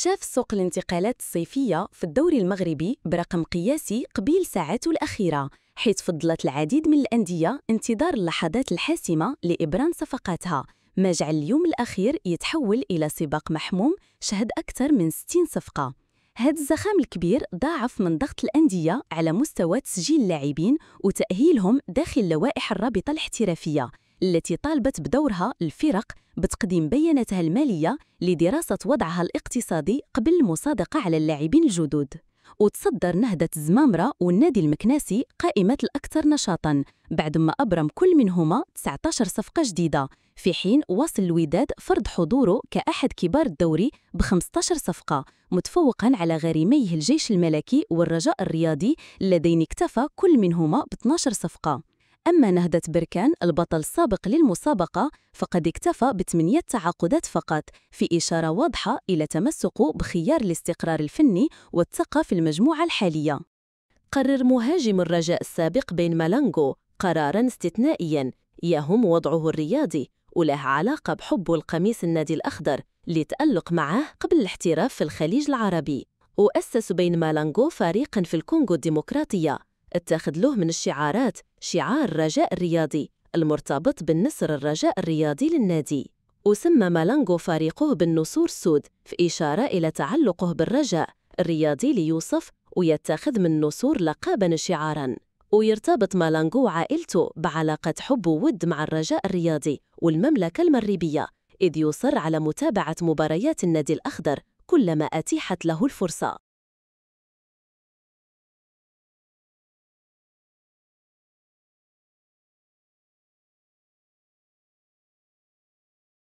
شاف سوق الانتقالات الصيفية في الدوري المغربي برقم قياسي قبيل ساعاته الأخيرة، حيث فضلت العديد من الأندية انتظار اللحظات الحاسمة لإبرام صفقاتها، ما جعل اليوم الأخير يتحول إلى سباق محموم شهد أكثر من 60 صفقة. هذا الزخم الكبير ضاعف من ضغط الأندية على مستوى تسجيل اللاعبين وتأهيلهم داخل لوائح الرابطة الاحترافية، التي طالبت بدورها الفرق بتقديم بياناتها المالية لدراسة وضعها الاقتصادي قبل المصادقة على اللاعبين الجدد. وتصدر نهضة الزمامرة والنادي المكناسي قائمة الأكثر نشاطاً بعدما أبرم كل منهما 19 صفقة جديدة، في حين واصل الوداد فرض حضوره كأحد كبار الدوري ب15 صفقة، متفوقاً على غريميه الجيش الملكي والرجاء الرياضي اللذين اكتفى كل منهما ب12 صفقة. أما نهضة بركان البطل السابق للمسابقة فقد اكتفى ب8 تعاقدات فقط، في إشارة واضحة إلى تمسكه بخيار الاستقرار الفني والثقة في المجموعة الحالية. قرر مهاجم الرجاء السابق بين مالانغو قراراً استثنائياً يهم وضعه الرياضي وله علاقة بحبه القميص النادي الأخضر لتألق معه قبل الاحتراف في الخليج العربي. وأسس بين مالانغو فريقاً في الكونغو الديمقراطية اتخذ له من الشعارات شعار الرجاء الرياضي المرتبط بالنسر الرجاء الرياضي للنادي، وسمى مالانغو فريقه بالنسور السود في إشارة إلى تعلقه بالرجاء الرياضي ليوصف ويتخذ من النسور لقباً شعاراً. ويرتبط مالانغو وعائلته بعلاقة حب وود مع الرجاء الرياضي والمملكة المغربية، إذ يصر على متابعة مباريات النادي الأخضر كلما أتيحت له الفرصة.